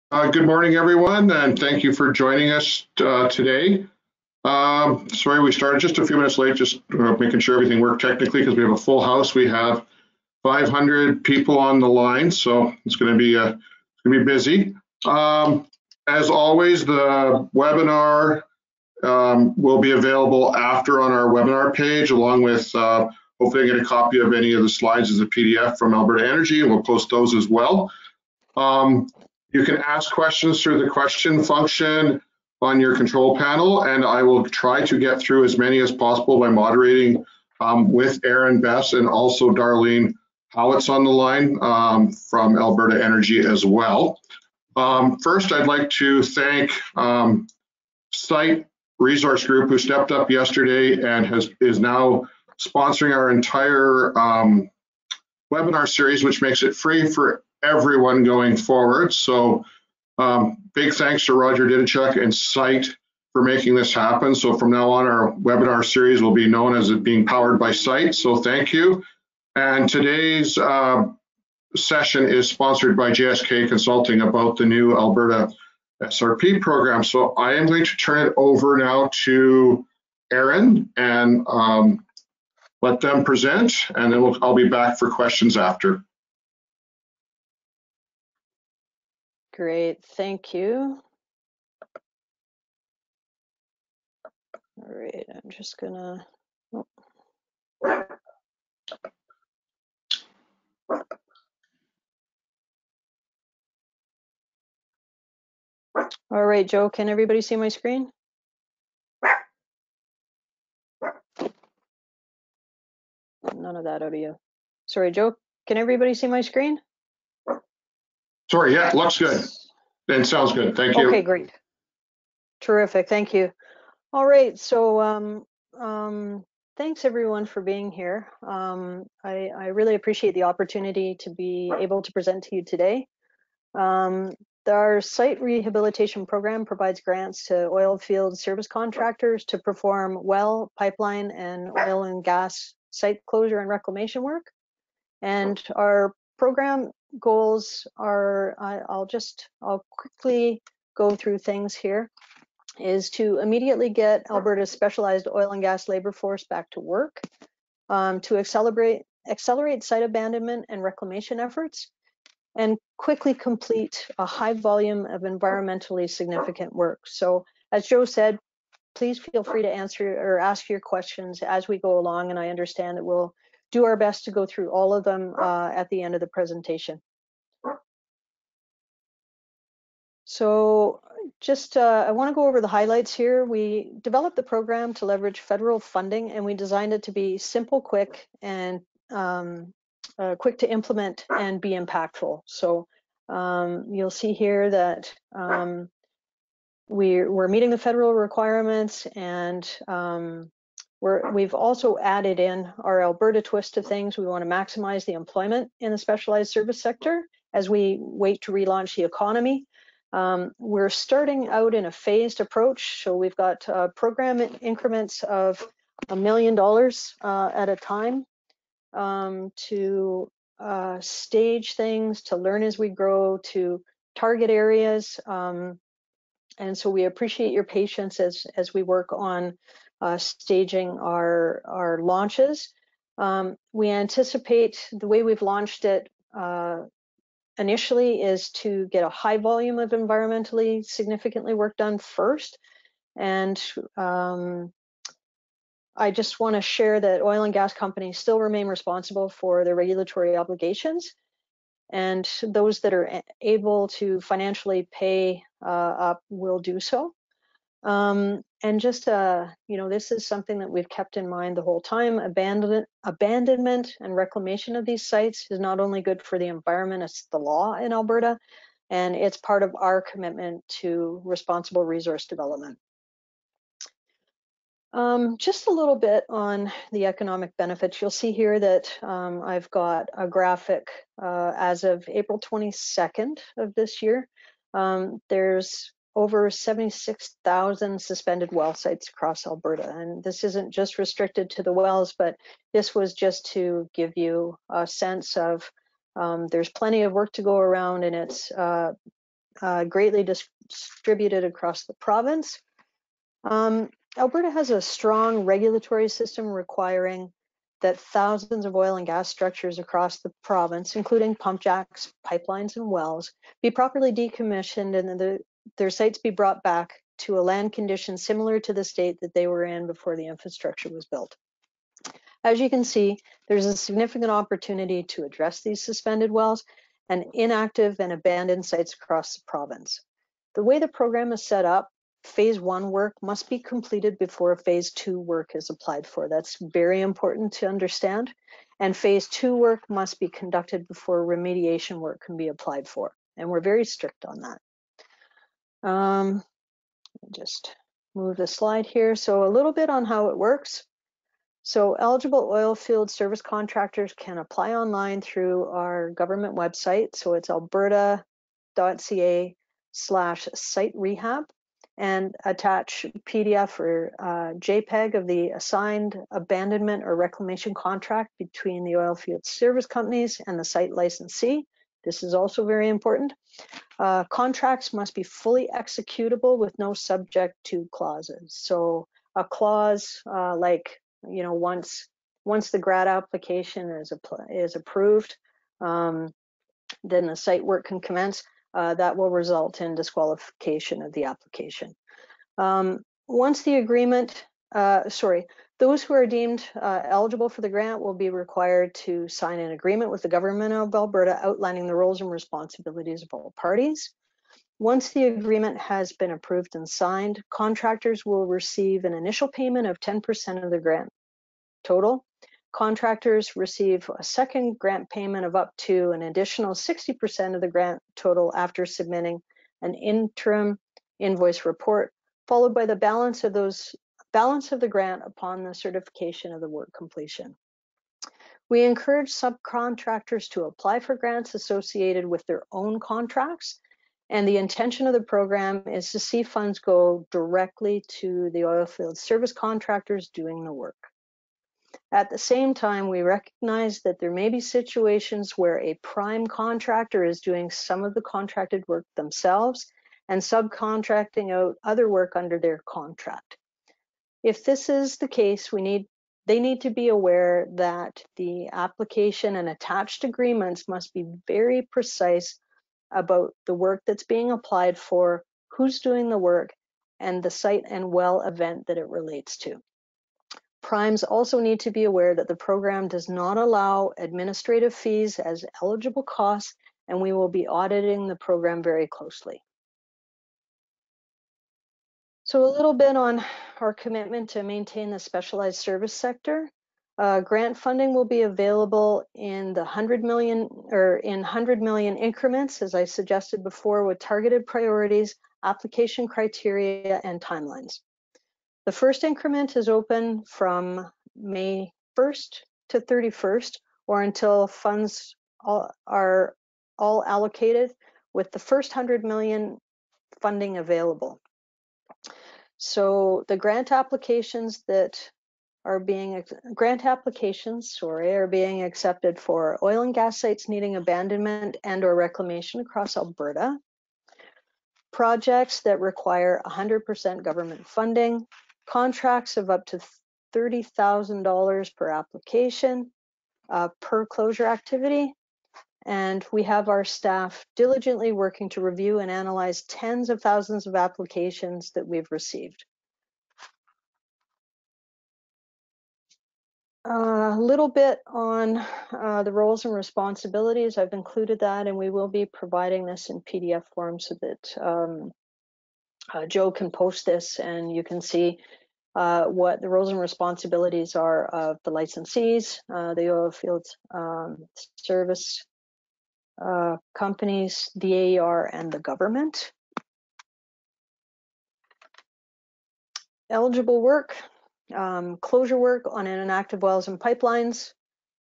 Good morning, everyone, and thank you for joining us today. Sorry, we started just a few minutes late, just making sure everything worked technically because we have a full house. We have 500 people on the line, so it's going to be busy. As always, the webinar will be available after on our webinar page, along with hopefully get a copy of any of the slides as a PDF from Alberta Energy, and we'll post those as well. You can ask questions through the question function on your control panel, and I will try to get through as many as possible by moderating with Aaron Bess and also Darlene Howitt's on the line from Alberta Energy as well. First, I'd like to thank Site Resource Group, who stepped up yesterday and is now sponsoring our entire webinar series, which makes it free for everyone going forward. So big thanks to Roger Didichuk and Site for making this happen. So from now on, our webinar series will be known as it being powered by Site. So thank you. And today's session is sponsored by JSK Consulting about the new Alberta SRP program. So I am going to turn it over now to Aaron and let them present, and then I'll be back for questions after. Great, thank you. All right, I'm just gonna. Oh. All right, Joe, can everybody see my screen? None of that out of you. Sorry, Joe, can everybody see my screen? Sorry, yeah, looks good. It sounds good, thank you. Okay, great. Terrific, thank you. All right, so thanks everyone for being here. I really appreciate the opportunity to be able to present to you today. Our site rehabilitation program provides grants to oil field service contractors to perform well, pipeline, and oil and gas site closure and reclamation work. And our program goals are, I'll quickly go through things here, is to immediately get Alberta's specialized oil and gas labor force back to work, to accelerate site abandonment and reclamation efforts, and quickly complete a high volume of environmentally significant work. So as Joe said, please feel free to answer or ask your questions as we go along, and I understand that we'll do our best to go through all of them at the end of the presentation. So just I want to go over the highlights here. We developed the program to leverage federal funding, and we designed it to be simple, quick, and quick to implement and be impactful. So you'll see here that we're meeting the federal requirements, and we've also added in our Alberta twist to things. We want to maximize the employment in the specialized service sector as we wait to relaunch the economy. We're starting out in a phased approach, so we've got program increments of $1 million at a time to stage things, to learn as we grow, to target areas. And so we appreciate your patience as we work on staging our launches. We anticipate the way we've launched it initially is to get a high volume of environmentally significantly work done first. And I just want to share that oil and gas companies still remain responsible for their regulatory obligations, and those that are able to financially pay up will do so. And just, this is something that we've kept in mind the whole time. Abandonment and reclamation of these sites is not only good for the environment, it's the law in Alberta, and it's part of our commitment to responsible resource development. Just a little bit on the economic benefits. You'll see here that I've got a graphic as of April 22nd of this year. There's over 76,000 suspended well sites across Alberta. And this isn't just restricted to the wells, but this was just to give you a sense of there's plenty of work to go around, and it's greatly distributed across the province. Alberta has a strong regulatory system requiring that thousands of oil and gas structures across the province, including pump jacks, pipelines, and wells, be properly decommissioned and their sites be brought back to a land condition similar to the state that they were in before the infrastructure was built. As you can see, there's a significant opportunity to address these suspended wells and inactive and abandoned sites across the province. The way the program is set up, phase 1 work must be completed before phase 2 work is applied for. That's very important to understand. And phase 2 work must be conducted before remediation work can be applied for. And we're very strict on that. Just move the slide here. So a little bit on how it works. So eligible oil field service contractors can apply online through our government website. So it's alberta.ca/site rehab, and attach PDF or JPEG of the assigned abandonment or reclamation contract between the oil field service companies and the site licensee. This is also very important. Contracts must be fully executable with no subject to clauses. So a clause like, you know, once the grant application is approved, then the site work can commence. That will result in disqualification of the application. Once the agreement, those who are deemed eligible for the grant will be required to sign an agreement with the government of Alberta outlining the roles and responsibilities of all parties. Once the agreement has been approved and signed, contractors will receive an initial payment of 10% of the grant total. Contractors receive a second grant payment of up to an additional 60% of the grant total after submitting an interim invoice report, followed by the balance of the grant upon the certification of the work completion. We encourage subcontractors to apply for grants associated with their own contracts, and the intention of the program is to see funds go directly to the oilfield service contractors doing the work. At the same time, we recognize that there may be situations where a prime contractor is doing some of the contracted work themselves and subcontracting out other work under their contract. If this is the case, they need to be aware that the application and attached agreements must be very precise about the work that's being applied for, who's doing the work, and the site and well event that it relates to. Primes also need to be aware that the program does not allow administrative fees as eligible costs, and we will be auditing the program very closely. So a little bit on our commitment to maintain the specialized service sector. Grant funding will be available in the 100 million increments, as I suggested before, with targeted priorities, application criteria, and timelines. The first increment is open from May 1st to 31st, or until funds are all allocated, with the first 100 million funding available. So the grant applications are being accepted for oil and gas sites needing abandonment and or reclamation across Alberta, projects that require 100% government funding, contracts of up to $30,000 per application per closure activity, and we have our staff diligently working to review and analyze tens of thousands of applications that we've received. A little bit on the roles and responsibilities. I've included that, and we will be providing this in PDF form so that Joe can post this and you can see what the roles and responsibilities are of the licensees, the oil field service companies, the AER, and the government. Eligible work, closure work on inactive wells and pipelines,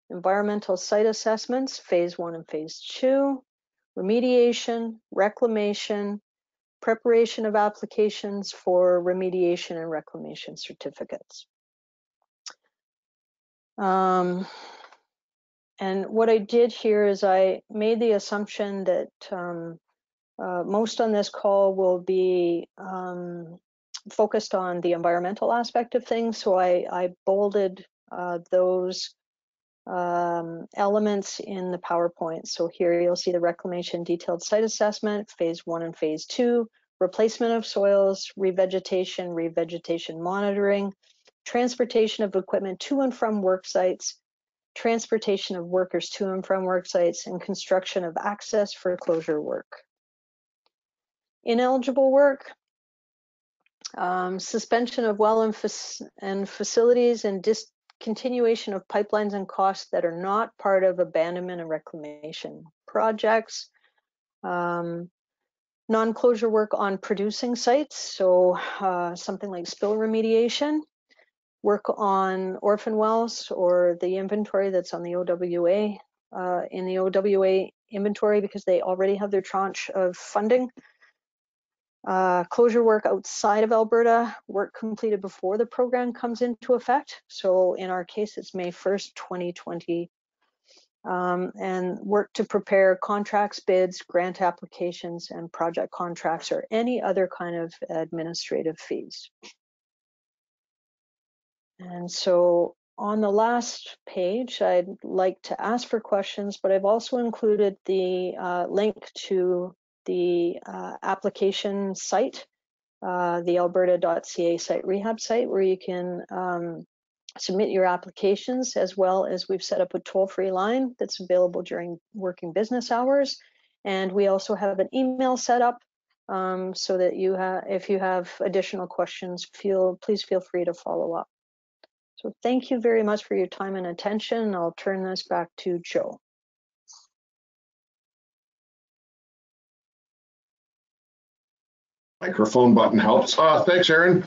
environmental site assessments, phase 1 and phase 2, remediation, reclamation, preparation of applications for remediation and reclamation certificates. And what I did here is I made the assumption that most on this call will be focused on the environmental aspect of things. So I bolded those elements in the PowerPoint. So here you'll see the reclamation detailed site assessment, phase 1 and phase 2, replacement of soils, revegetation monitoring, transportation of equipment to and from work sites, transportation of workers to and from work sites, and construction of access for closure work. Ineligible work, suspension of well and facilities, and discontinuation of pipelines and costs that are not part of abandonment and reclamation projects. Non-closure work on producing sites, so something like spill remediation, work on orphan wells or the inventory that's on the OWA, in the OWA inventory because they already have their tranche of funding. Closure work outside of Alberta, work completed before the program comes into effect. So in our case, it's May 1st, 2020. And work to prepare contracts, bids, grant applications, and project contracts, or any other kind of administrative fees. And so on the last page, I'd like to ask for questions, but I've also included the link to the application site, the alberta.ca site rehab site, where you can submit your applications, as well as we've set up a toll-free line that's available during working business hours. And we also have an email set up so that if you have additional questions, please feel free to follow up. So thank you very much for your time and attention. I'll turn this back to Joe. Microphone button helps. Thanks, Erin.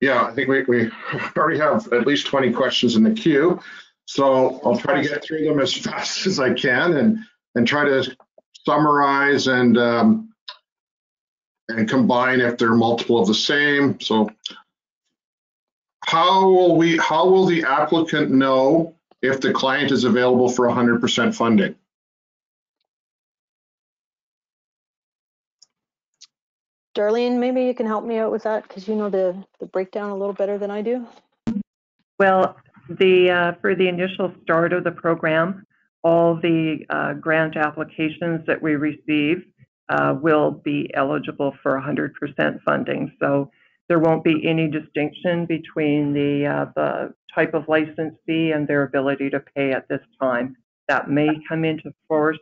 Yeah, I think we already have at least 20 questions in the queue. So I'll try to get through them as fast as I can and try to summarize and combine if there are multiple of the same. So how will the applicant know if the client is available for 100% funding? Darlene, maybe you can help me out with that because you know the breakdown a little better than I do. Well, for the initial start of the program, all the grant applications that we receive will be eligible for 100% funding. So there won't be any distinction between the type of license fee and their ability to pay at this time. That may come into force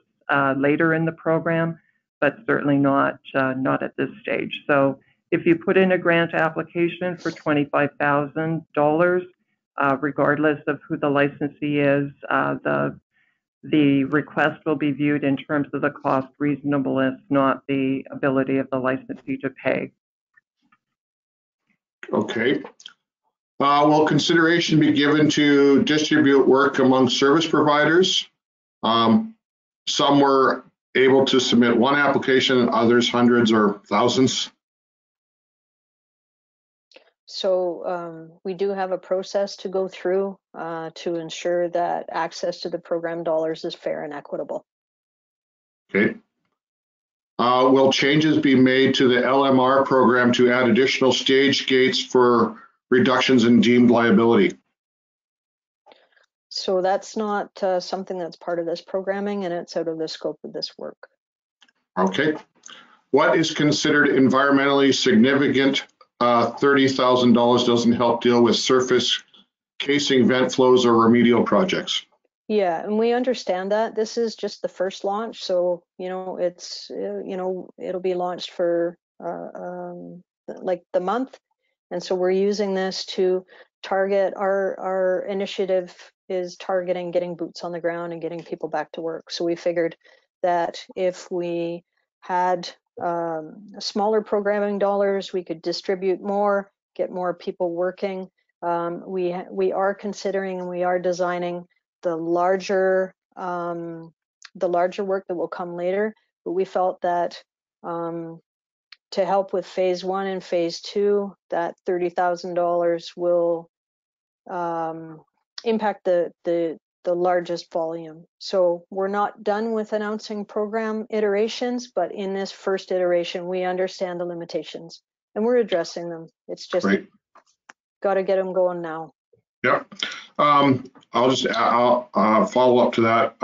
later in the program, but certainly not at this stage. So if you put in a grant application for $25,000, regardless of who the licensee is, the request will be viewed in terms of the cost reasonableness, not the ability of the licensee to pay. Okay. Will consideration be given to distribute work among service providers? Some were able to submit one application, others hundreds or thousands. So we do have a process to go through to ensure that access to the program dollars is fair and equitable. Okay. Will changes be made to the LMR program to add additional stage gates for reductions in deemed liability? So that's not something that's part of this programming, and it's out of the scope of this work. Okay. What is considered environmentally significant? $30,000 doesn't help deal with surface casing, vent flows, or remedial projects. Yeah, and we understand that this is just the first launch, so it's it'll be launched for like the month, and so we're using this to target our initiative is targeting getting boots on the ground and getting people back to work. So we figured that if we had smaller programming dollars, we could distribute more, get more people working. We are considering and we are designing the larger work that will come later, but we felt that to help with phase 1 and phase 2, that $30,000 will impact the the largest volume. So we're not done with announcing program iterations, but in this first iteration, we understand the limitations and we're addressing them. It's just got to get them going now. Yeah. I'll follow up to that.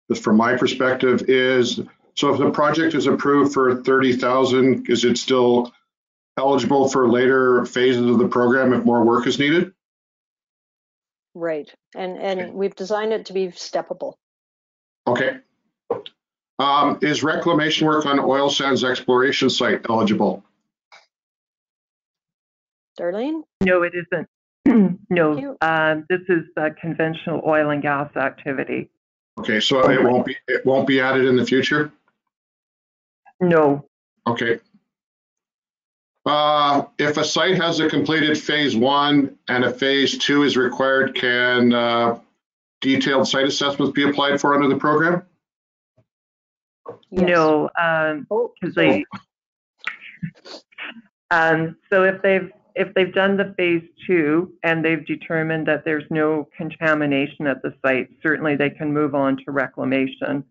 Just from my perspective is, so if the project is approved for 30,000, is it still eligible for later phases of the program if more work is needed? Right. And we've designed it to be steppable. Okay. Is reclamation work on oil sands exploration site eligible? Darlene? No, it isn't. No, this is conventional oil and gas activity. Okay, so it won't be added in the future? No. Okay. If a site has a completed phase 1 and a phase 2 is required, can detailed site assessments be applied for under the program? Yes. No, because they. So if they've done the phase 2 and they've determined that there's no contamination at the site, certainly they can move on to reclamation.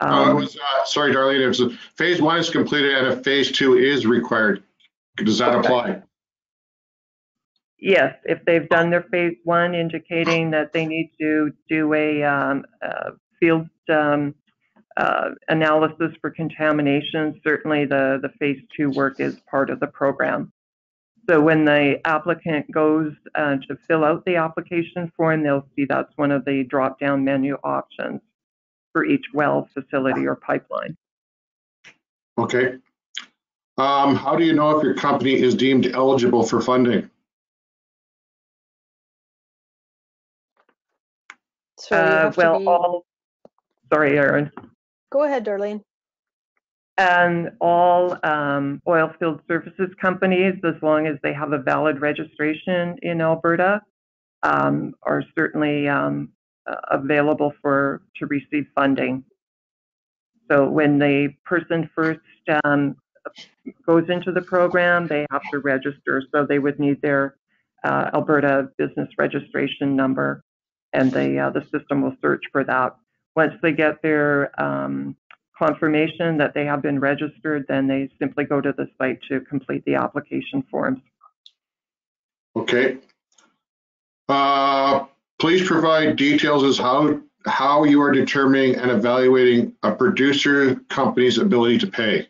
Sorry, Darlene, if phase 1 is completed and a phase 2 is required, does that apply? Yes, if they've done their phase 1 indicating that they need to do a field analysis for contamination, certainly the phase 2 work is part of the program. So when the applicant goes to fill out the application form, they'll see that's one of the drop-down menu options for each well, facility, or pipeline. Okay. How do you know if your company is deemed eligible for funding? So you have to be... Sorry, Erin. Go ahead, Darlene. And all oil field services companies, as long as they have a valid registration in Alberta, are certainly available to receive funding. So when the person first goes into the program, they have to register. So they would need their Alberta business registration number, and the system will search for that. Once they get their confirmation that they have been registered, then they simply go to the site to complete the application forms. Okay. Please provide details as how you are determining and evaluating a producer company's ability to pay.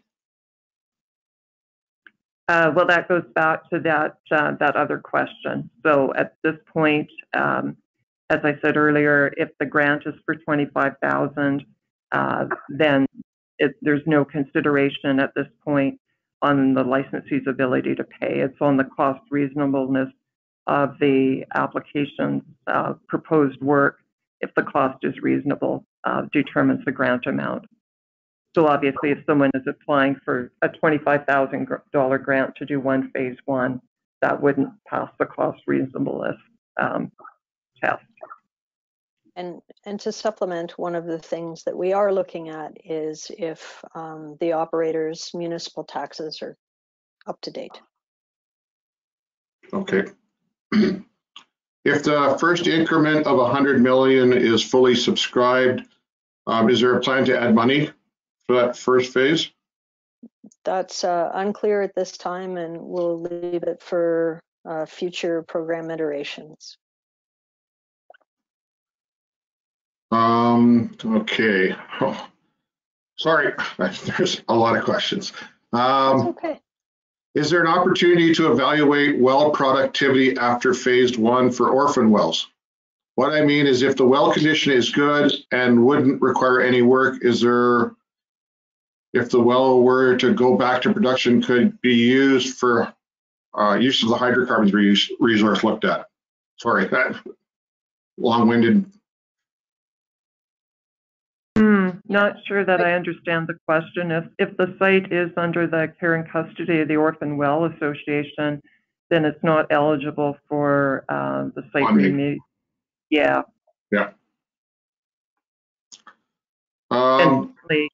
Well, that goes back to that other question. So at this point, as I said earlier, if the grant is for $25,000, then there's no consideration at this point on the licensee's ability to pay. It's on the cost reasonableness of the application's proposed work. If the cost is reasonable, determines the grant amount. So obviously, if someone is applying for a $25,000 grant to do one phase 1, that wouldn't pass the cost reasonableness test. And to supplement, one of the things that we are looking at is if the operator's municipal taxes are up to date. Okay. If the first increment of 100 million is fully subscribed, is there a plan to add money for that first phase? That's unclear at this time, and we'll leave it for future program iterations. Okay. Oh, sorry, there's a lot of questions. That's okay. Is there an opportunity to evaluate well productivity after phase 1 for orphan wells? What I mean is, if the well condition is good and wouldn't require any work, if the well were to go back to production, could be used for use of the hydrocarbons resource looked at? Sorry, that long-winded. Not sure that I understand the question. If the site is under the care and custody of the Orphan Well Association, then it's not eligible for the site remediation. Yeah. Yeah. And the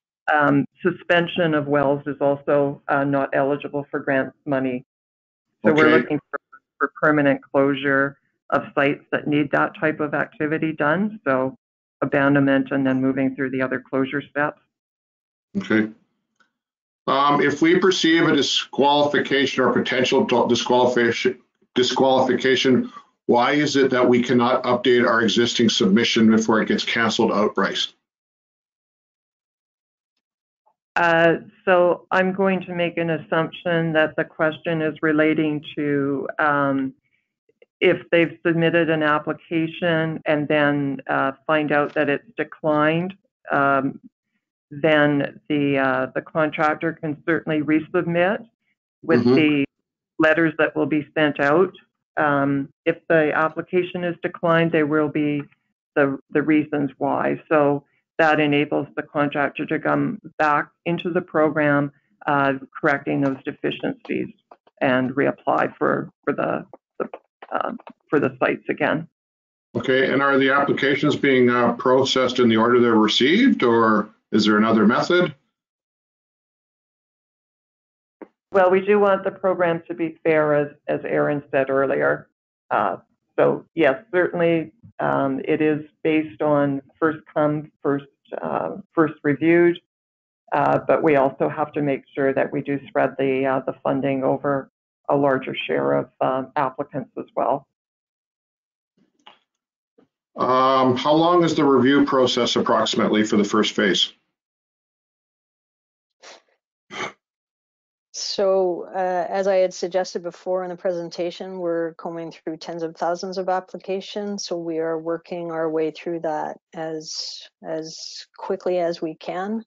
suspension of wells is also not eligible for grant money. So we're looking for permanent closure of sites that need that type of activity done. So abandonment and then moving through the other closure steps. Okay. If we perceive a disqualification or potential disqualification, why is it that we cannot update our existing submission before it gets canceled outright? So I'm going to make an assumption that the question is relating to if they've submitted an application and then find out that it's declined, then the contractor can certainly resubmit with the letters that will be sent out. If the application is declined, there will be the reasons why. So that enables the contractor to come back into the program, correcting those deficiencies and reapply for the sites again. Okay, and are the applications being processed in the order they're received, or is there another method? Well, we do want the program to be fair, as Aaron said earlier. So yes, certainly it is based on first come, first reviewed, but we also have to make sure that we do spread the funding over a larger share of applicants as well. How long is the review process approximately for the first phase? So as I had suggested before in the presentation, we're combing through tens of thousands of applications. So we are working our way through that as quickly as we can.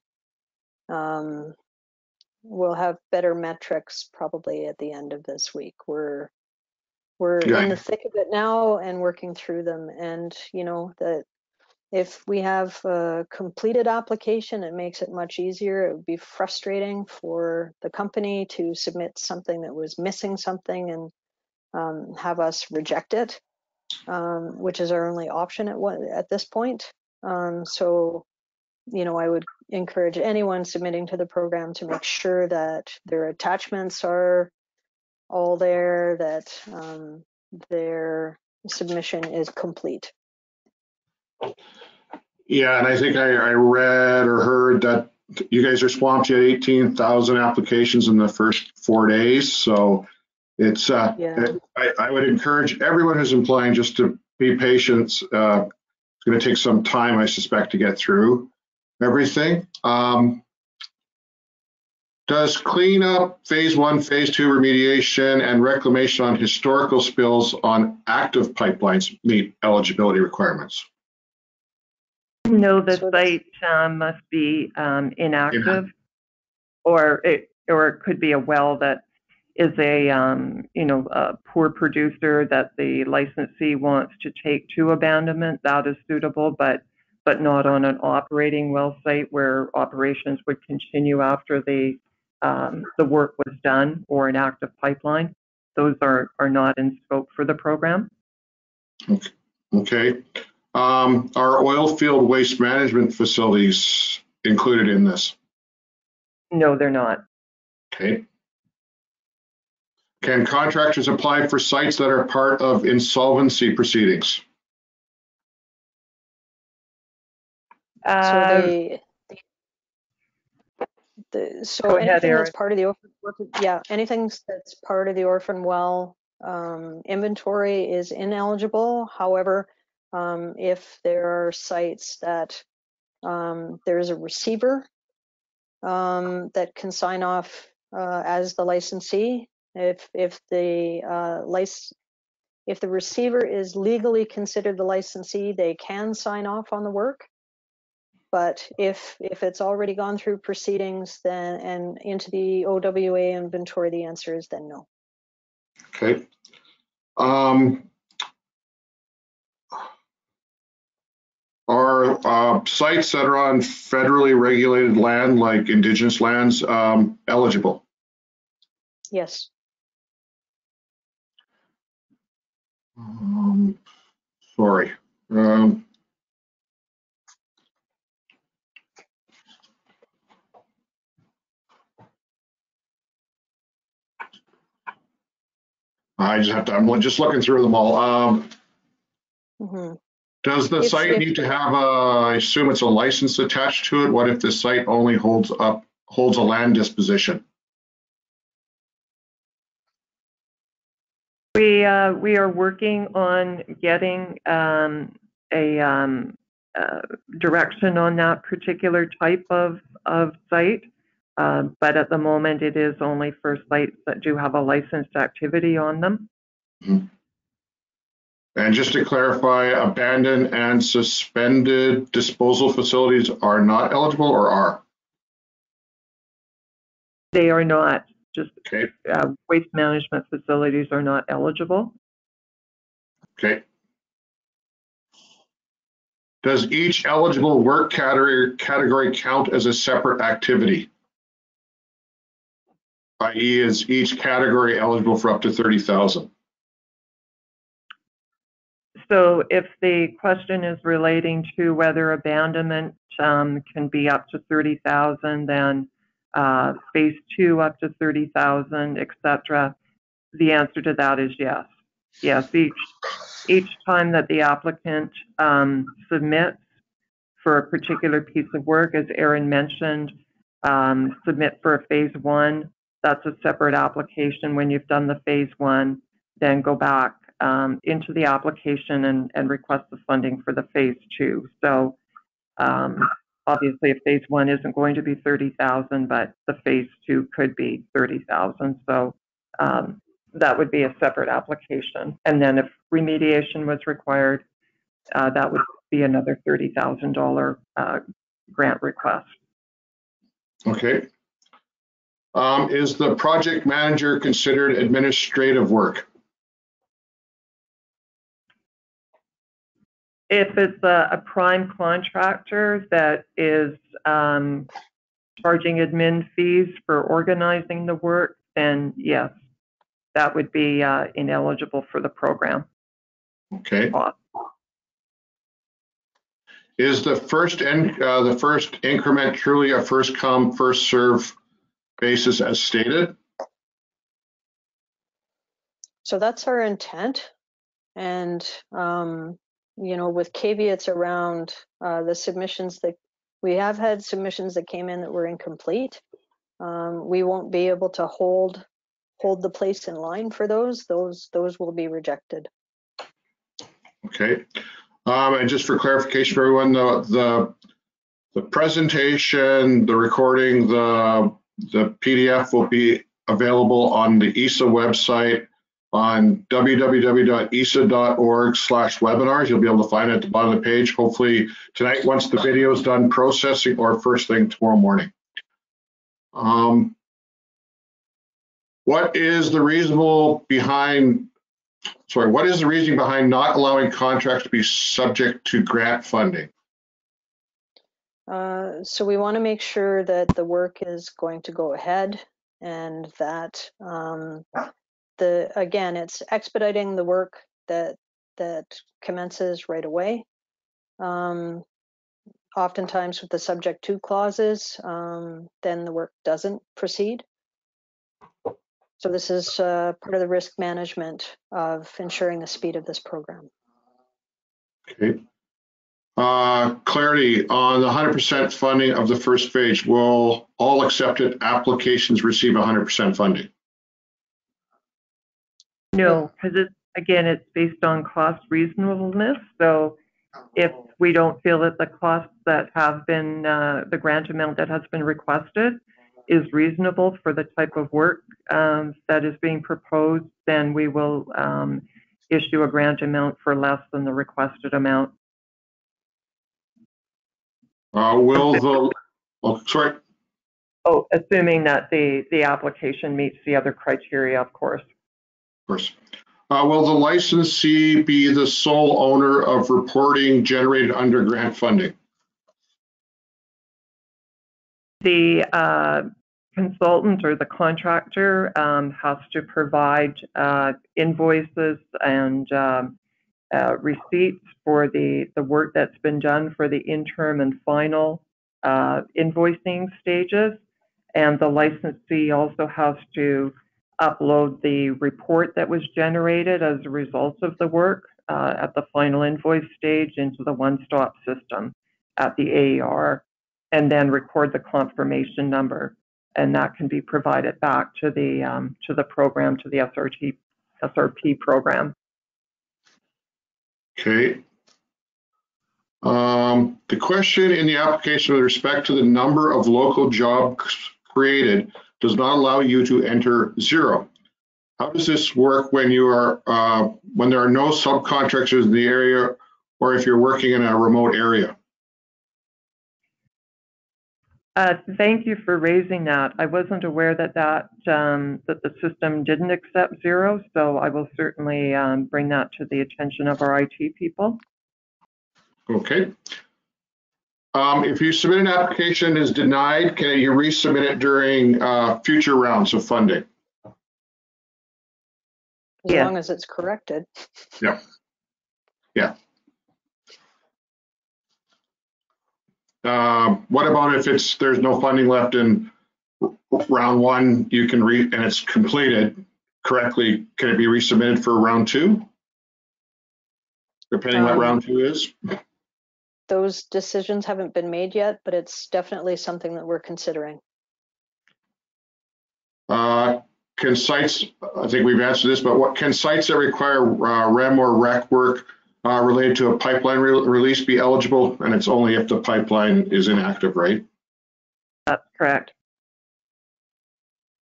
We'll have better metrics probably at the end of this week. We're in the thick of it now and working through them. And you know that if we have a completed application, it makes it much easier. It would be frustrating for the company to submit something that was missing something and have us reject it, which is our only option at this point. So, you know, I would encourage anyone submitting to the program to make sure that their attachments are all there, that their submission is complete. Yeah, and I think I read or heard that you guys are swamped. You had 18,000 applications in the first 4 days. So it's, Yeah. I would encourage everyone who's applying just to be patient. It's going to take some time, I suspect, to get through everything. Does cleanup, phase 1, phase 2 remediation, and reclamation on historical spills on active pipelines meet eligibility requirements? No, the site must be inactive, or it could be a well that is a poor producer that the licensee wants to take to abandonment. That is suitable, but not on an operating well site where operations would continue after the work was done, or an active pipeline. Those are not in scope for the program. Okay. Are oil field waste management facilities included in this? No, they're not. Okay. Can contractors apply for sites that are part of insolvency proceedings? So Go ahead, anything Erin. that's part of the anything that's part of the orphan well inventory is ineligible. However, if there are sites that there's a receiver that can sign off as the licensee, if the receiver is legally considered the licensee, they can sign off on the work. But if it's already gone through proceedings then and into the OWA inventory, the answer is then no. Okay. Are sites that are on federally regulated land, like Indigenous lands, eligible? Yes. Sorry. I just have to, I'm just looking through them all. Does the site need to have I assume it's a license attached to it? What if the site only holds a land disposition? We are working on getting direction on that particular type of site, but at the moment it is only for sites that do have a licensed activity on them. Mm-hmm. And just to clarify, abandoned and suspended disposal facilities are not eligible or are? They are not. Just okay. Waste management facilities are not eligible. Okay. Does each eligible work category count as a separate activity? I.e., is each category eligible for up to 30,000? So if the question is relating to whether abandonment can be up to 30,000, then phase 2 up to 30,000, etc., the answer to that is yes. Yes, each time that the applicant submits for a particular piece of work, as Erin mentioned, submit for a phase 1, that's a separate application. When you've done the phase 1, then go back into the application and request the funding for the phase 2. So obviously, if phase 1 isn't going to be 30,000, but the phase 2 could be 30,000. So that would be a separate application. And then if remediation was required, that would be another $30,000 grant request. Okay. Is the project manager considered administrative work? If it's a prime contractor that is charging admin fees for organizing the work, then yes, that would be ineligible for the program. Okay. Is the first increment truly a first come, first serve basis as stated? So that's our intent. And, you know, with caveats around the submissions that we have had submissions that came in that were incomplete. We won't be able to hold the place in line for those. Those will be rejected. Okay. And just for clarification for everyone, the presentation, the recording, the PDF will be available on the ESA website on www.esa.org/webinars. You'll be able to find it at the bottom of the page, hopefully tonight once the video is done processing or first thing tomorrow morning. What is the reasoning behind not allowing contracts to be subject to grant funding? So we want to make sure that the work is going to go ahead and that again, it's expediting the work that commences right away. Oftentimes with the subject to clauses, then the work doesn't proceed. So this is part of the risk management of ensuring the speed of this program. Okay. Clarity on the 100% funding of the first phase. Will all accepted applications receive 100% funding? No, because it's based on cost reasonableness. So if we don't feel that the costs that have been, the grant amount that has been requested is reasonable for the type of work that is being proposed, then we will issue a grant amount for less than the requested amount. Assuming that the application meets the other criteria, of course. Of course. Will the licensee be the sole owner of reporting generated under grant funding? The consultant or the contractor has to provide invoices and receipts for the work that's been done for the interim and final invoicing stages. And the licensee also has to upload the report that was generated as a result of the work at the final invoice stage into the one-stop system at the AER, and then record the confirmation number, and that can be provided back to the program, to the SRP program. Okay. The question in the application with respect to the number of local jobs created does not allow you to enter 0. How does this work when you are when there are no subcontractors in the area, or if you're working in a remote area? Thank you for raising that. I wasn't aware that the system didn't accept 0, so I will certainly bring that to the attention of our IT people. Okay. If you submit an application is denied, can you resubmit it during future rounds of funding? As long as it's corrected. Yeah. Yeah. What about if there's no funding left in round 1, you can and it's completed correctly, can it be resubmitted for round 2? Depending what round 2 is? Those decisions haven't been made yet, but it's definitely something that we're considering. Can sites, I think we've answered this, but what can sites that require REM or REC work related to a pipeline release be eligible? And it's only if the pipeline is inactive, right? That's correct.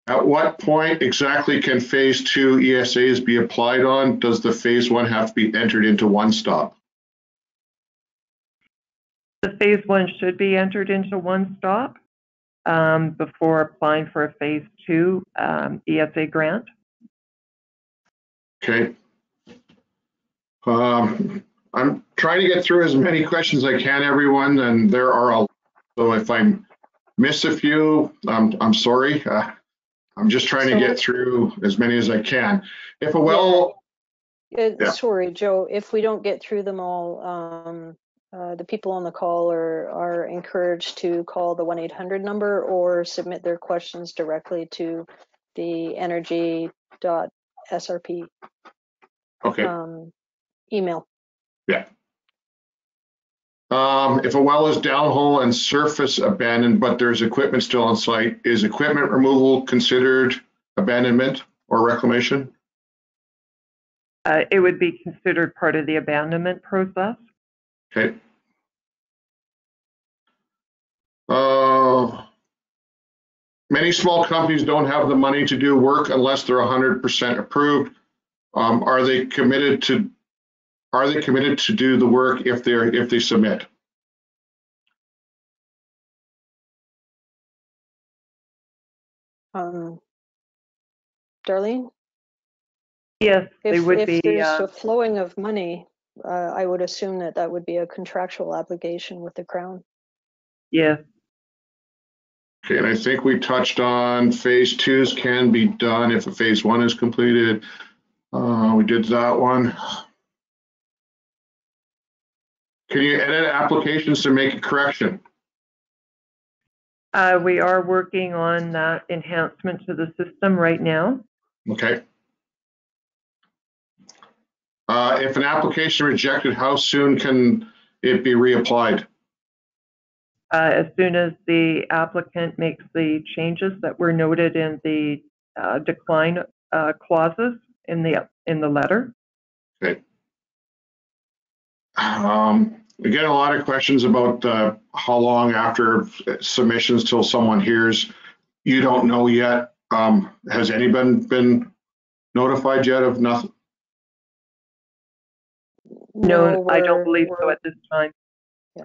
At what point exactly can phase 2 ESAs be applied on? Does the phase 1 have to be entered into one stop? The phase 1 should be entered into one stop before applying for a phase 2 ESA grant. Okay. I'm trying to get through as many questions as I can, everyone, and there are a lot. So if I miss a few, I'm sorry. I'm just trying to get through as many as I can. If a well... Sorry, Joe, if we don't get through them all, the people on the call are encouraged to call the 1-800 number or submit their questions directly to the energy.srp email. Yeah. If a well is downhole and surface abandoned, but there's equipment still on site, is equipment removal considered abandonment or reclamation? It would be considered part of the abandonment process. Okay. Many small companies don't have the money to do work unless they're 100% approved. Are they committed to do the work if they submit? Darlene? Yes, they would be. If there's a flowing of money, I would assume that would be a contractual obligation with the Crown. Yes. Okay, and I think we touched on phase 2s can be done if a phase 1 is completed. We did that one. Can you edit applications to make a correction? We are working on that enhancement to the system right now. Okay. If an application rejected, how soon can it be reapplied? As soon as the applicant makes the changes that were noted in the decline clauses in the letter. Okay. We get a lot of questions about how long after submissions till someone hears. You don't know yet. Has anyone been notified yet of nothing? No, I don't believe so at this time. Yeah.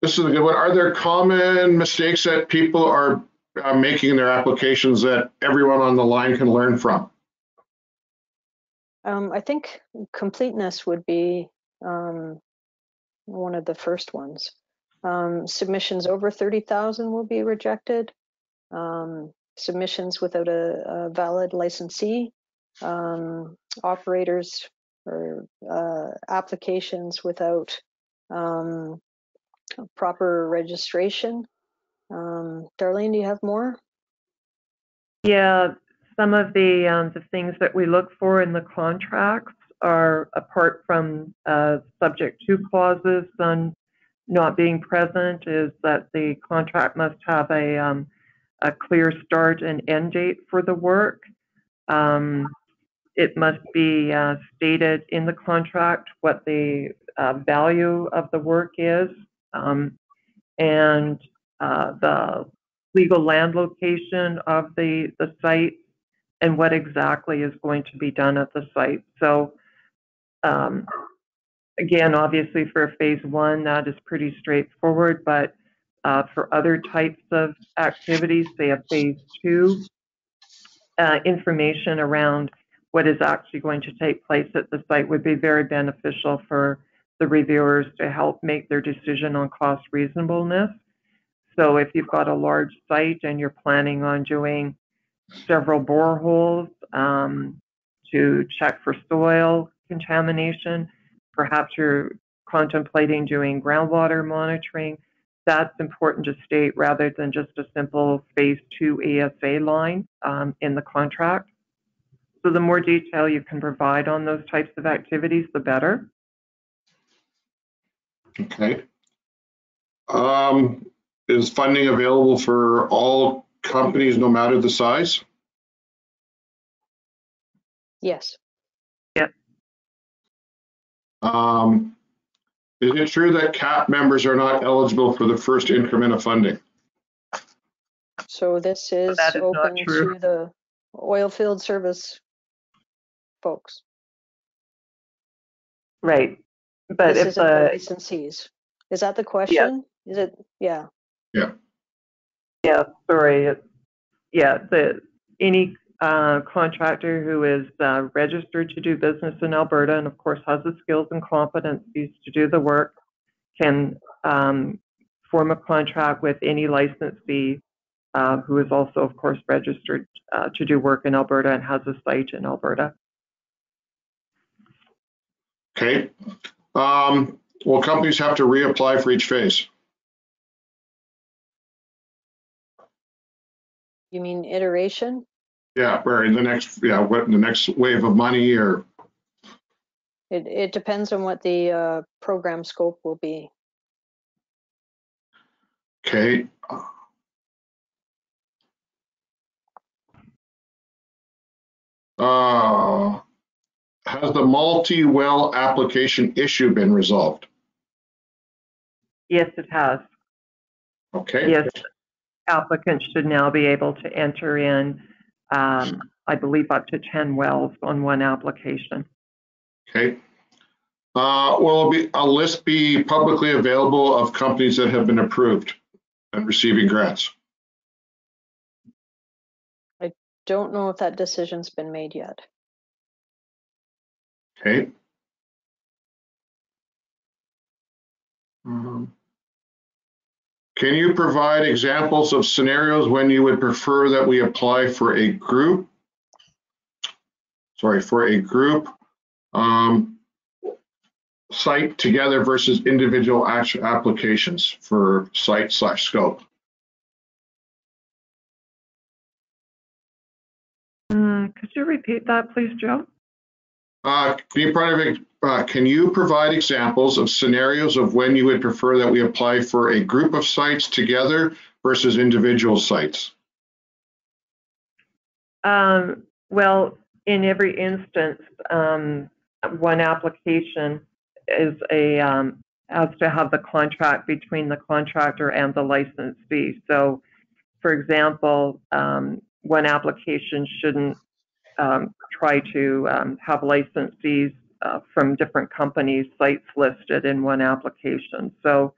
This is a good one. Are there common mistakes that people are making in their applications that everyone on the line can learn from? I think completeness would be one of the first ones. Submissions over 30,000 will be rejected. Submissions without a valid licensee, operators or applications without proper registration. Darlene, do you have more? Yeah, some of the things that we look for in the contracts are, apart from subject to clauses on not being present, is that the contract must have a clear start and end date for the work. It must be stated in the contract what the value of the work is, and the legal land location of the site, and what exactly is going to be done at the site. So again, obviously for phase one, that is pretty straightforward, but for other types of activities, say a phase two, information around what is actually going to take place at the site would be very beneficial for the reviewers to help make their decision on cost reasonableness. So if you've got a large site and you're planning on doing several boreholes to check for soil contamination, perhaps you're contemplating doing groundwater monitoring, that's important to state rather than just a simple phase two ESA line in the contract. So the more detail you can provide on those types of activities, the better. Okay. Is funding available for all companies, no matter the size? Yes. Yeah. Is it true that CAP members are not eligible for the first increment of funding? So this is That is not open true. to the oil field service folks. Right. But This if isn't the licensees. Is that the question? Is it? Yeah. Yeah. Yeah, sorry. Yeah, any contractor who is registered to do business in Alberta and of course has the skills and competencies to do the work can form a contract with any licensee who is also of course registered to do work in Alberta and has a site in Alberta. Okay. Will companies have to reapply for each phase? You mean iteration? Yeah, or in the next, what the next wave of money, or? It depends on what the program scope will be. Okay. Has the multi-well application issue been resolved? Yes, it has. Okay. Yes, applicants should now be able to enter in, I believe, up to 10 wells on one application. Okay. Will a list be publicly available of companies that have been approved and receiving grants? I don't know if that decision's been made yet. Okay. Can you provide examples of scenarios when you would prefer that we apply for a group? Site together versus individual applications for site/scope. Could you repeat that, please, Joe? Can you provide examples of scenarios of when you would prefer that we apply for a group of sites together versus individual sites? Well, in every instance, one application is has to have the contract between the contractor and the licensee. So, for example, one application shouldn't try to have licensees from different companies' sites listed in one application. So,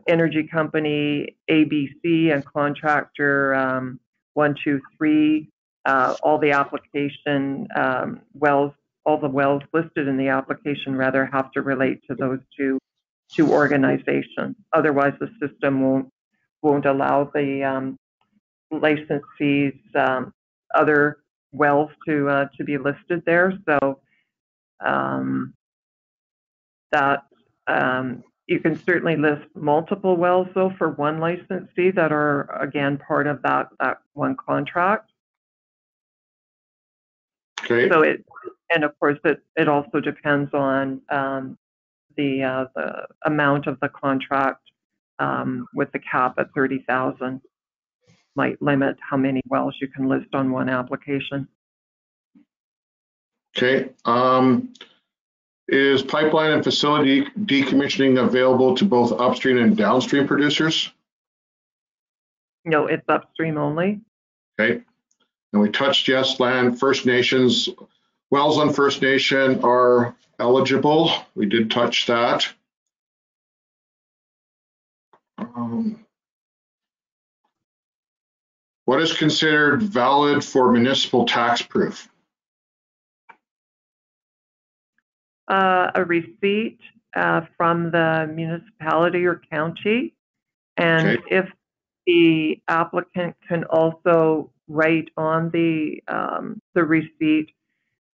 energy company ABC and contractor 1, 2, 3, all the application wells, all the wells listed in the application rather have to relate to those two organizations. Otherwise, the system won't allow the licensees other wells to be listed there. So that you can certainly list multiple wells though for one licensee that are again part of that one contract. Okay. So and of course, it also depends on the amount of the contract, with the cap at 30,000 might limit how many wells you can list on one application. Okay. Is pipeline and facility decommissioning available to both upstream and downstream producers? No, it's upstream only. Okay. And we touched yes, land, First Nations, wells on First Nation are eligible. We did touch that. What is considered valid for municipal tax proof? A receipt from the municipality or county, and Okay. if the applicant can also write on the receipt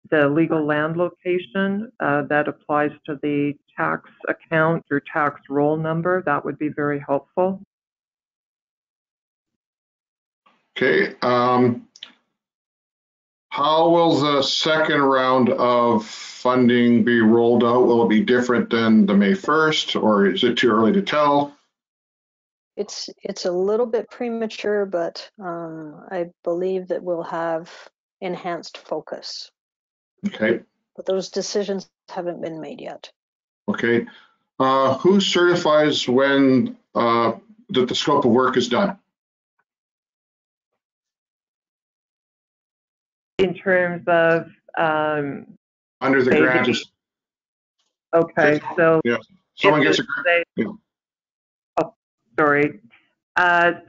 the legal land location that applies to the tax account or tax roll number, that would be very helpful. Okay. How will the second round of funding be rolled out? Will it be different than the May 1st, or is it too early to tell? It's a little bit premature, but I believe that we'll have enhanced focus. Okay. But those decisions haven't been made yet. Okay. Who certifies when that the scope of work is done? In terms of Under the grant is okay, so yeah. Someone gets a grant. Yeah. Oh, sorry.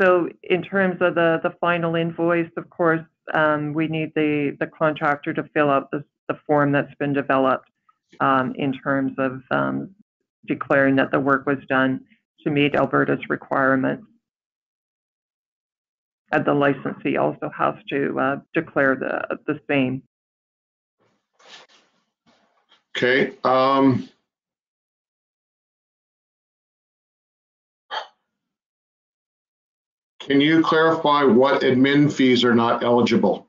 So in terms of the final invoice, of course, we need the contractor to fill out the form that's been developed in terms of declaring that the work was done to meet Alberta's requirements. And the licensee also has to declare the same. Okay. Can you clarify what admin fees are not eligible?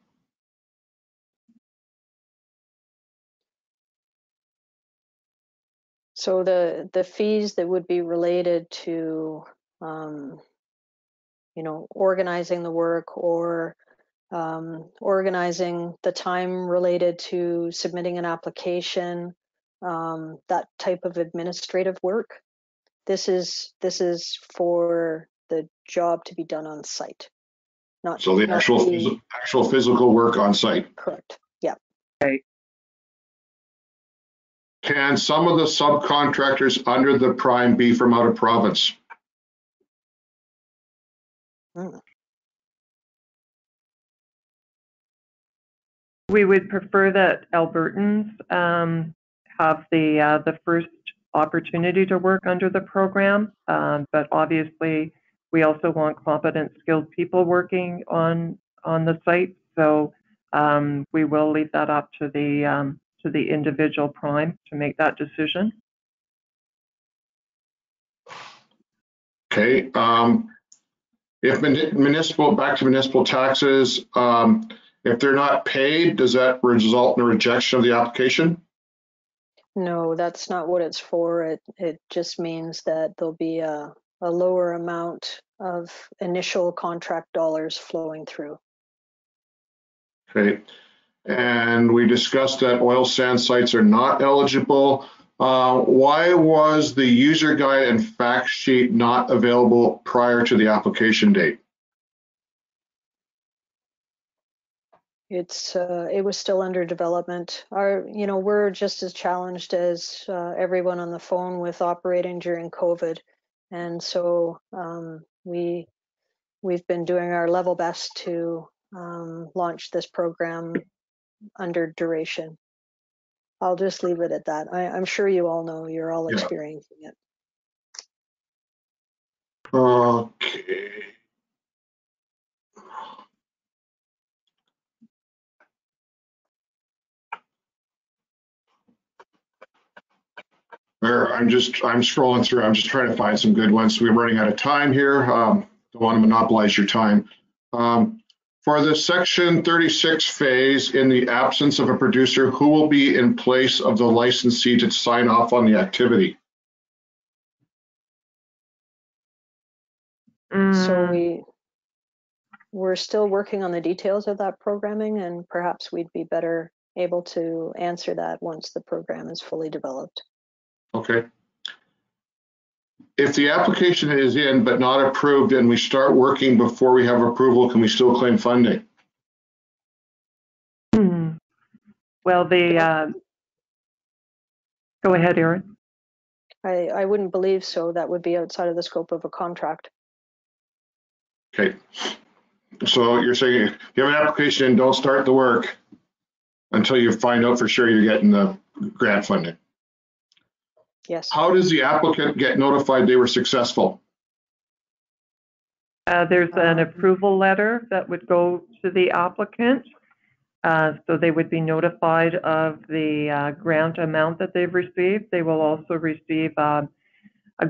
So the fees that would be related to organizing the work or organizing the time related to submitting an application, that type of administrative work. This is for the job to be done on site, not So the not actual physical work on site. Correct. Yeah. Okay. Can some of the subcontractors under the prime be from out of province? We would prefer that Albertans have the first opportunity to work under the program, but obviously we also want competent, skilled people working on the site. So we will leave that up to the individual prime to make that decision. Okay. If back to municipal taxes, if they're not paid, does that result in a rejection of the application? No, that's not what it's for. It just means that there'll be a lower amount of initial contract dollars flowing through. Okay. And we discussed that oil sand sites are not eligible. Why was the user guide and fact sheet not available prior to the application date? It was still under development. We're just as challenged as everyone on the phone with operating during COVID, and so we've been doing our level best to launch this program under duration. I'll just leave it at that. I'm sure you all know, you're all experiencing it. Okay. I'm scrolling through. I'm just trying to find some good ones. We're running out of time here. Don't want to monopolize your time. For For the Section 36 phase, in the absence of a producer, who will be in place of the licensee to sign off on the activity? So we're still working on the details of that programming, and perhaps we'd be better able to answer that once the program is fully developed. Okay. If the application is in but not approved and we start working before we have approval, can we still claim funding? Well, go ahead, Erin. I wouldn't believe so. That would be outside of the scope of a contract. Okay. So you're saying if you have an application in, don't start the work until you find out for sure you're getting the grant funding. Yes. How does the applicant get notified they were successful? There's an approval letter that would go to the applicant. So they would be notified of the grant amount that they've received. They will also receive a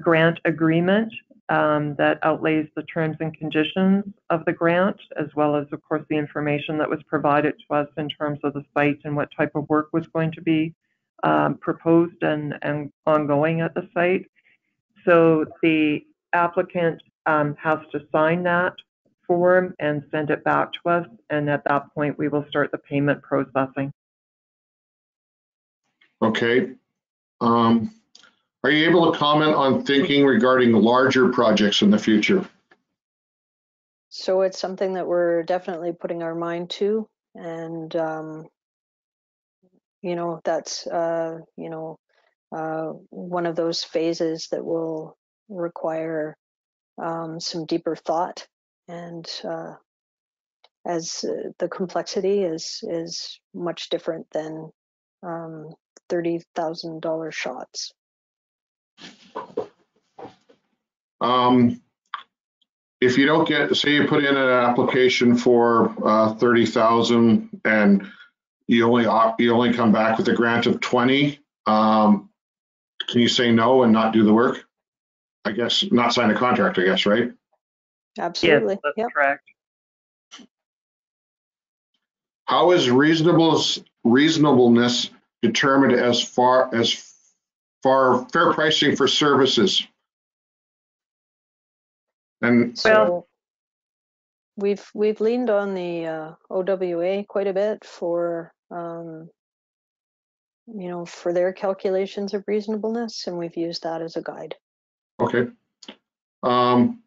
grant agreement that outlays the terms and conditions of the grant, as well as, of course, the information that was provided to us in terms of the site and what type of work was going to be proposed and ongoing at the site. So the applicant has to sign that form and send it back to us, and at that point we will start the payment processing. Okay. Are you able to comment on thinking regarding larger projects in the future? So it's something that we're definitely putting our mind to, and that's one of those phases that will require some deeper thought, and as the complexity is much different than $30,000 shots. If you don't get, say you put in an application for 30,000 and you only come back with a grant of 20, can you say no and not do the work? I guess not sign a contract, I guess, right? Absolutely. Yes, that's yep. correct. How is reasonableness determined as far fair pricing for services? And so we've leaned on the OWA quite a bit for for their calculations of reasonableness, and we've used that as a guide. Okay. And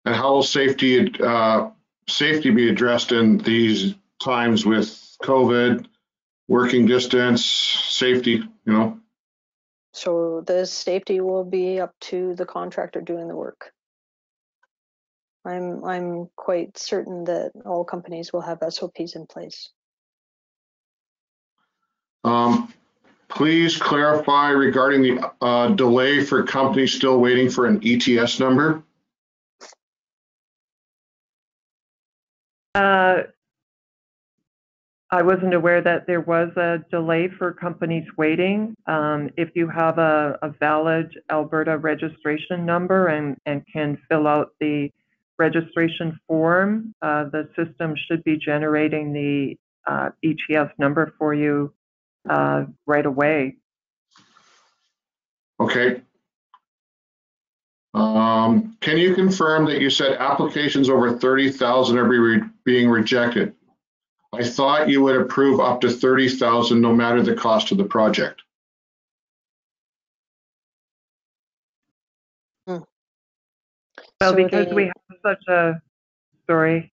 how will safety be addressed in these times with COVID, working distance, safety, So the safety will be up to the contractor doing the work. I'm quite certain that all companies will have SOPs in place. Please clarify regarding the delay for companies still waiting for an ETS number. I wasn't aware that there was a delay for companies waiting. If you have a valid Alberta registration number and can fill out the registration form, the system should be generating the ETS number for you right away. Okay. Can you confirm that you said applications over 30,000 are being rejected? I thought you would approve up to 30,000 no matter the cost of the project. Well, so because we have such a, sorry.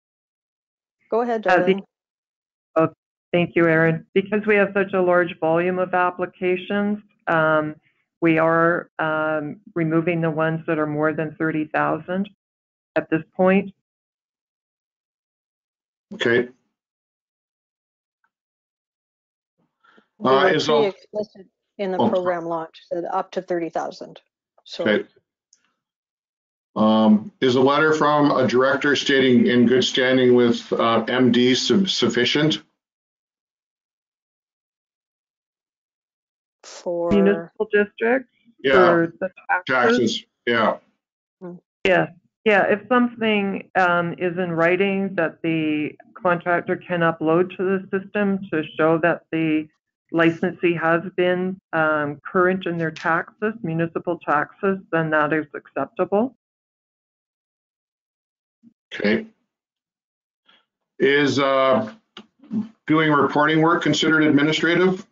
Go ahead, Darlene. Oh, thank you, Erin. Because we have such a large volume of applications, we are removing the ones that are more than 30,000 at this point. Okay. We were pretty explicit in the program launch, said up to 30,000. So. Okay. Is a letter from a director stating in good standing with MD sufficient? For municipal districts? Yeah. For the taxes? Yeah. Yes. Yeah, if something is in writing that the contractor can upload to the system to show that the licensee has been current in their taxes, municipal taxes, then that is acceptable. Okay. Is doing reporting work considered administrative?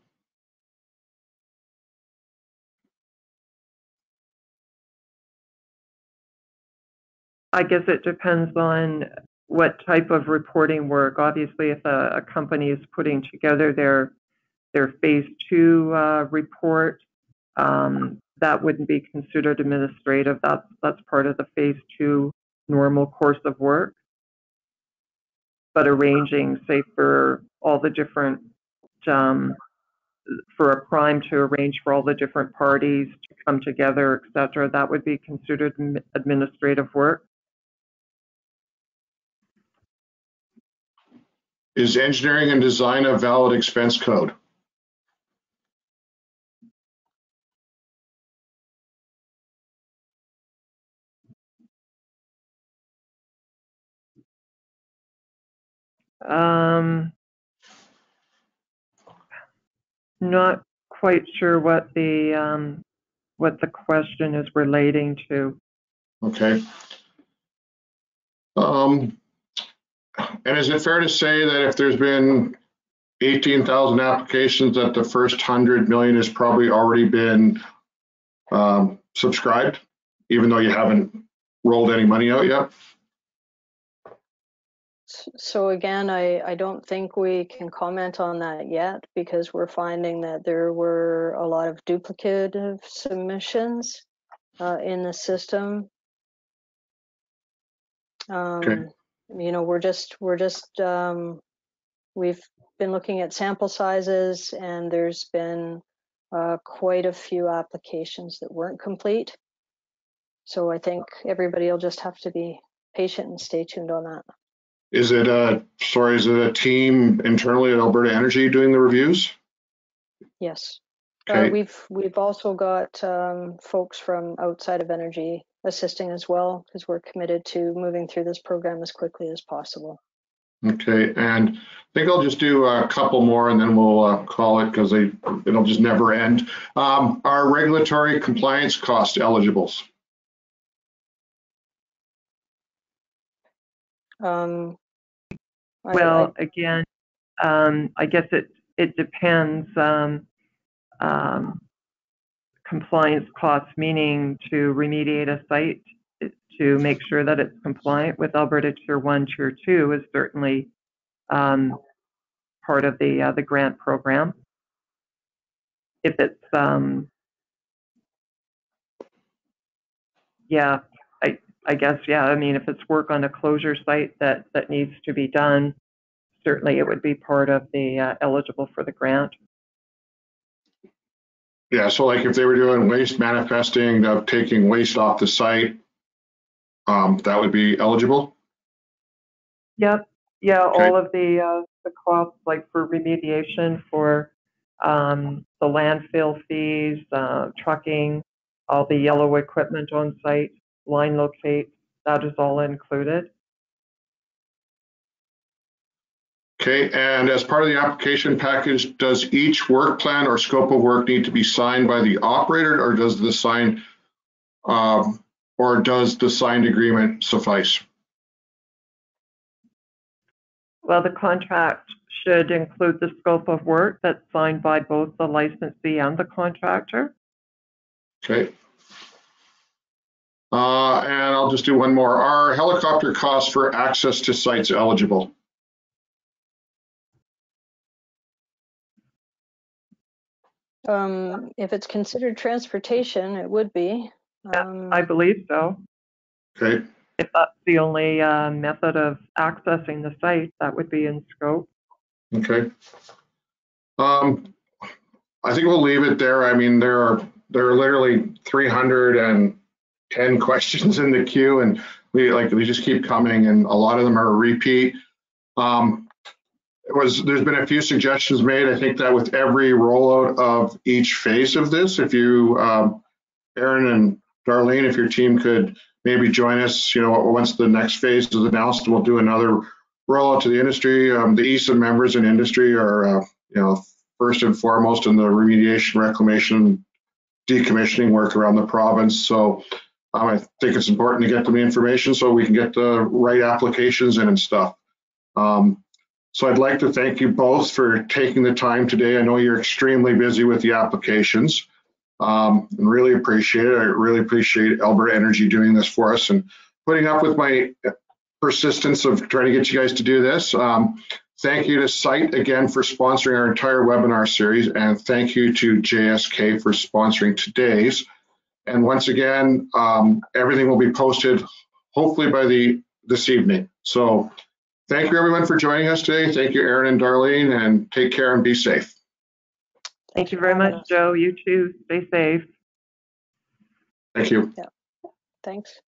I guess it depends on what type of reporting work. Obviously, if a company is putting together their phase 2 report, that wouldn't be considered administrative. That's part of the phase 2 normal course of work. But arranging, say, for all the different, for a prime to arrange for all the different parties to come together, et cetera, that would be considered administrative work. Is engineering and design a valid expense code? Not quite sure what the question is relating to. Okay. And is it fair to say that if there's been 18,000 applications, that the first 100 million has probably already been subscribed, even though you haven't rolled any money out yet? So again, I don't think we can comment on that yet, because we're finding that there were a lot of duplicative submissions in the system. Okay. You know, we've been looking at sample sizes, and there's been quite a few applications that weren't complete. So I think everybody will just have to be patient and stay tuned on that. Is it a team internally at Alberta Energy doing the reviews? Yes. Okay. We've also got folks from outside of energy assisting as well, because we're committed to moving through this program as quickly as possible. Okay, and I think I'll just do a couple more and then we'll call it, because it'll just never end. Are regulatory compliance cost eligibles? Again, I guess it depends. Compliance costs, meaning to remediate a site to make sure that it's compliant with Alberta Tier 1, Tier 2 is certainly part of the grant program. If it's, yeah, I guess, yeah, I mean, if it's work on a closure site that needs to be done, certainly it would be part of the eligible for the grant. Yeah, so like if they were doing waste manifesting, of taking waste off the site, that would be eligible? Yep. Yeah, Okay. all of the costs, like for remediation, for the landfill fees, trucking, all the yellow equipment on site, line locate, that is all included. Okay, and as part of the application package, does each work plan or scope of work need to be signed by the operator, or does the signed agreement suffice? Well, the contract should include the scope of work that's signed by both the licensee and the contractor. Okay. And I'll just do one more. Are helicopter costs for access to sites eligible? If it's considered transportation, it would be. Yeah, I believe so. Okay. If that's the only method of accessing the site, that would be in scope. Okay. I think we'll leave it there. I mean, there are literally 310 questions in the queue, and we just keep coming, and a lot of them are a repeat. There's been a few suggestions made. I think that with every rollout of each phase of this, if you, Aaron and Darlene, if your team could maybe join us, once the next phase is announced. We'll do another rollout to the industry. The ESA members in industry are, first and foremost in the remediation, reclamation, decommissioning work around the province. So I think it's important to get them the information so we can get the right applications in and stuff. So I'd like to thank you both for taking the time today. I know you're extremely busy with the applications. And really appreciate it. I really appreciate Alberta Energy doing this for us and putting up with my persistence of trying to get you guys to do this. Thank you to Site again for sponsoring our entire webinar series, and thank you to JSK for sponsoring today's. And once again, everything will be posted hopefully by this evening. So thank you everyone for joining us today. Thank you, Erin and Darlene, and take care and be safe. Thank you very much, Joe. You too. Stay safe. Thank you. Yeah. Thanks.